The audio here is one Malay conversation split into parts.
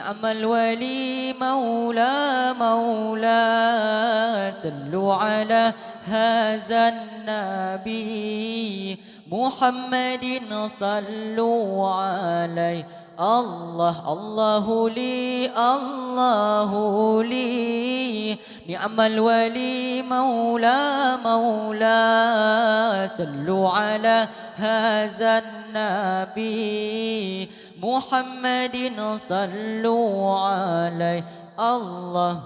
نعم الولي مولى مولى صلوا على هذا النبي محمد صلوا عليه الله الله لي الله لي نعم الولي مولى مولى صلوا على هذا النبي محمد صلوا عليه الله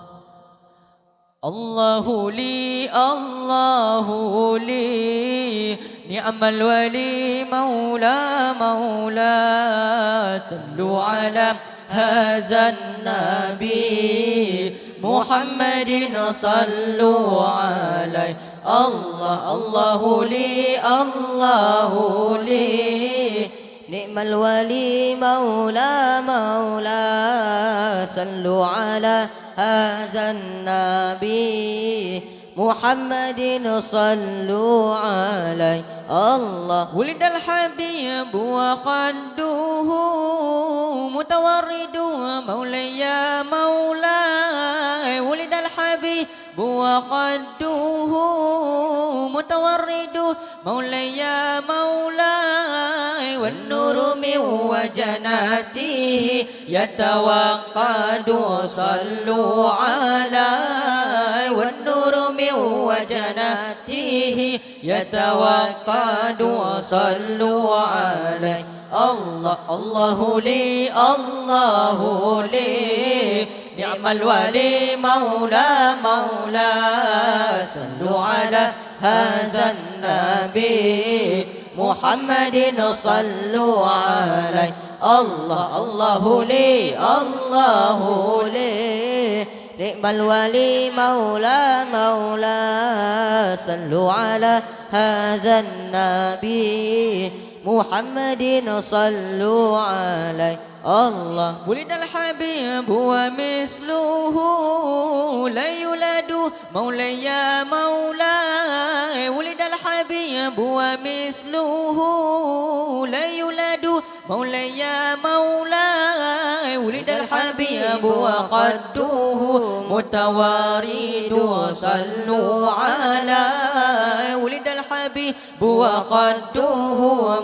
الله لي الله لي نعم الولي مولى مولى صلوا على هذا النبي محمد صلوا عليه الله الله لي الله لي نعم الولي مولى مولى صلوا على هذا النبي محمد صلوا عليه الله ولد الحبيب وقده متورد مولاي يا مولاي ولد الحبيب وقده متورد مولاي يا مولاي والنور من وجناته يتوقد صلوا عليه والنور من وجناته يتوقد صلوا عليه الله الله لي الله لي نعم الولي مولى مولى صلوا على هذا النبي محمد صلوا عليه الله الله لي الله لي نعم الولي مولى مولى صلوا على هذا النبي محمد صلوا عليه الله ولد الحبيب ومثله لا يولد مولاي يا مولاي ولد الحبيب ومثله لا يولد مولاي يا مولاي ولد الحبيب وقده متوارد صلوا عليه ولد الحبيب وقده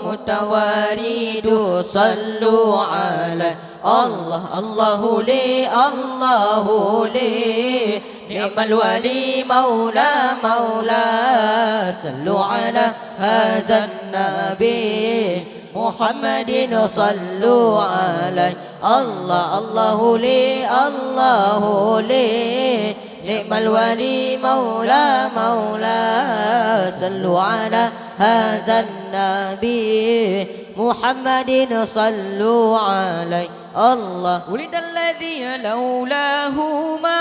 متوارد صلوا عليه الله الله لي الله لي نعم الولي مولى مولى صلوا على هذا النبي محمد صلوا عليه الله الله لي الله لي نعم الولي مولى مولى صلوا على هذا النبي محمد صلوا عليه الله ولد الذي لولاه ما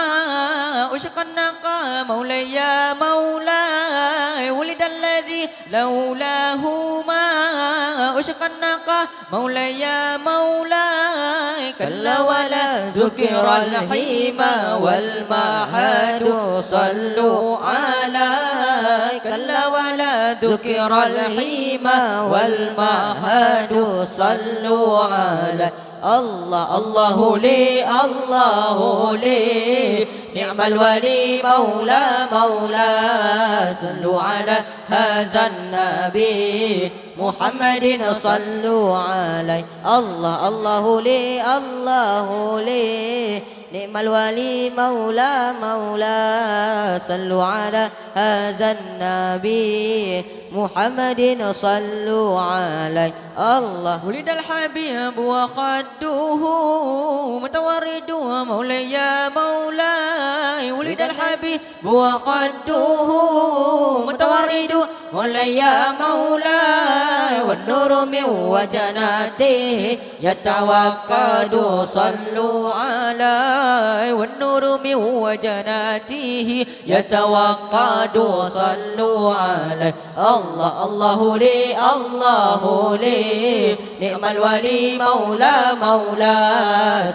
أشق النقى مولاي يا مولاي ولد الذي لولاه ما أشق النقى مولاي يا مولاي كلا ولا ذكر الحيمة والمحاد صلوا عليه كلا ولا ذكر الحيمة والمحاد صلوا عليه الله الله لي الله لي نعم الولي مولى مولى صلوا على هذا النبي محمد صلوا عليه الله الله لي الله لي نعم الولي مولى مولى صلوا على هذا النبي محمد صلوا عليه الله ولد الحبيب وقده متورد مولاي يا مولاي ولد الحبيب وقده متورد مولاي يا مولاي والنور من وجناته يتوقد صلوا عليه والنور من وجناته يتوقد صلوا عليه الله الله لي الله لي نعم الولي مولى مولى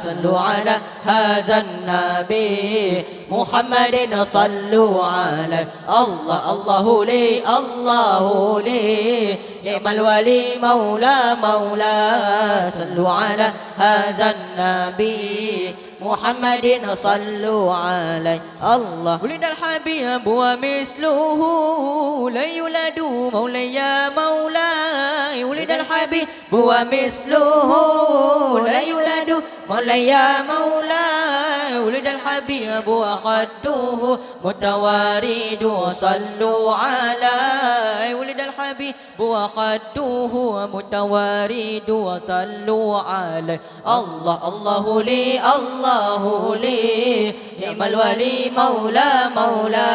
صلوا على هذا النبي محمد صلوا عليه الله لي الله لي نعم الولي مولى صلوا على هذا النبي محمد صلوا عليه الله ولد الحبيب ومثله لا يولد مولاي مولاي ولد الحبيب ومثله لا يولد مولاي مولاي ولد الحبيب وخده متوارد صلوا عليه ولد الحبيب وخده متوارد وصلوا عليه الله لي الله لي نعم الولي مولى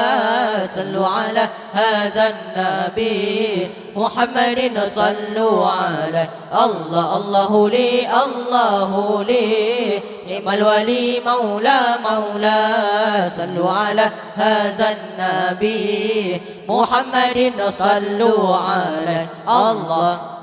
صلوا على هذا النبي محمد صلوا عليه الله لي الله لي نعم الولي مولى صلوا على هذا النبي محمد صلوا عليه الله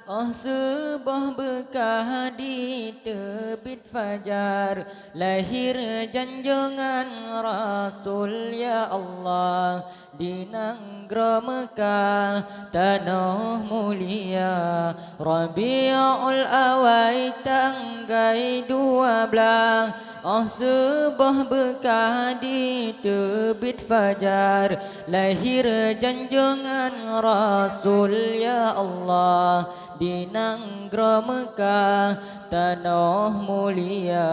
sebuah bekah di terbit fajar lahir junjungan Rasul ya Allah di negara Mekah tanah mulia Rabiul Awal tanggal 12 sebuah bekah di terbit fajar lahir junjungan Rasul ya Allah di negara Mekah tanah mulia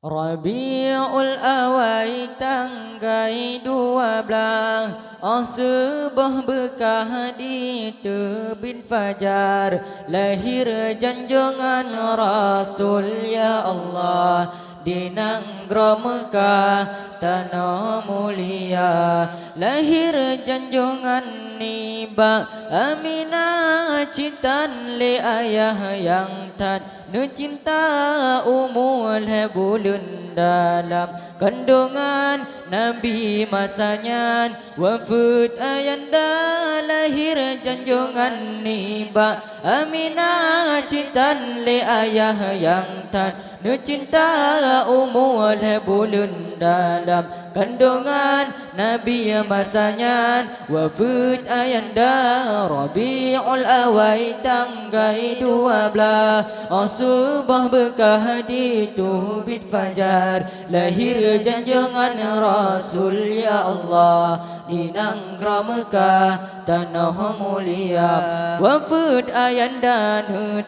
Rabiul Awal tanggal 12 sebuah bekah di terbit fajar lahir junjungan Rasul ya Allah di negara Mekah tanah mulia lahir junjungan Niba Aminah cintan le ayah yang tan cinta umul hebulun dalam kandungan Nabi masanya wafud ayanda lahir junjungan Niba Aminah cintan le ayah yang tan cinta umul hebulun dalam kandungan Nabi masanya wafud ayanda Rabiul Awal tanggal 12 sebuah bekah di terbit fajar lahir junjungan Rasul ya Allah di negara Mekah tanah mulia wafud ayanda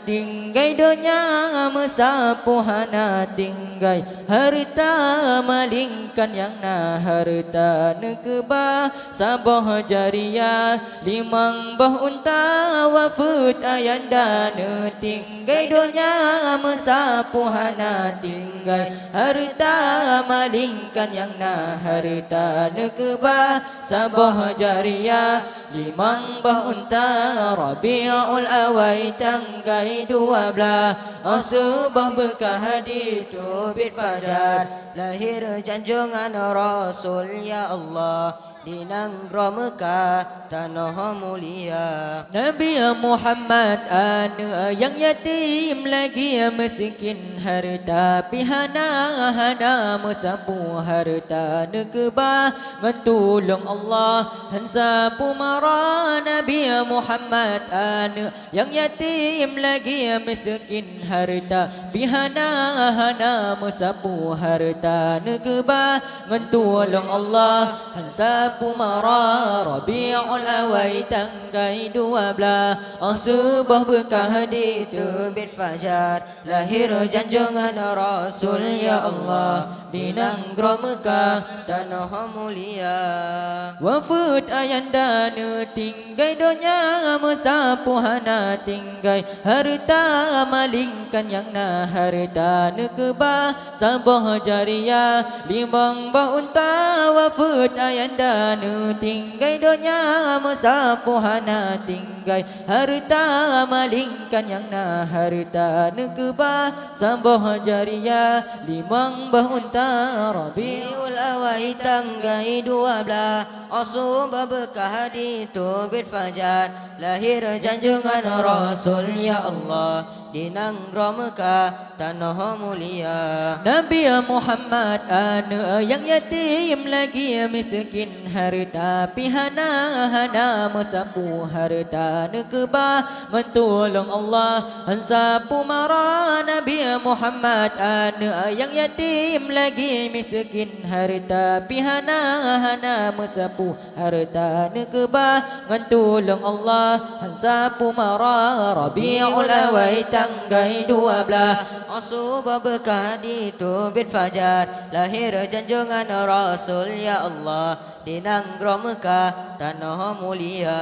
tinggai dunia mesapu hana tinggai harta malingkan yang na harta nekebah sabah jariah limang bah unta wafud ayanda tinggai dunia mesapu hana tinggai harta malingkan yang na harta nekebah sabah jariah limang bah unta Rabiul Awal tanggal 12 sebuah bekah di terbit fajar lahir junjungan Rasul ya Allah di negara Mekah tanah mulia Nabi Muhammad anu yang yatim lagi miskin harta pihana musapu harta nekebah ngentulung Allah hansa pumara Nabi Muhammad anu yang yatim lagi miskin harta pihana musapu harta nekebah ngentulung Allah hansa pumara Rabiul Awal tanggal 12 sebuah bekah di terbit fajar lahir junjungan Rasul ya Allah di negara Mekah tanah mulia wafud ayanda tinggai dunia mesapu hana masa tinggai harta malingkan yang na harta nekeba sabah jariah limbang bah unta wafud ayanda nu tinggai donya musapuhana tinggai harta malingkan yang na harta nekeba sabah jariah limbang bah unta Rabiul awal tanggai 12 Asubah berkah di terbit fajar Lahir junjungan Rasul ya Allah di Nanggro Mekah tanah mulia. Nabi Muhammad anak yang yatim lagi miskin harta pihana mesapu harta nekeba mentolong Allah hansapu mara. Nabi Muhammad anak yang yatim lagi miskin harta pihana mesapu harta nekeba mentolong Allah hansapu mara. Rabiul awal tanggai 12 Asubah berkah di terbit fajar Lahir junjungan Rasul ya Allah di Nanggro Mekah tanah mulia.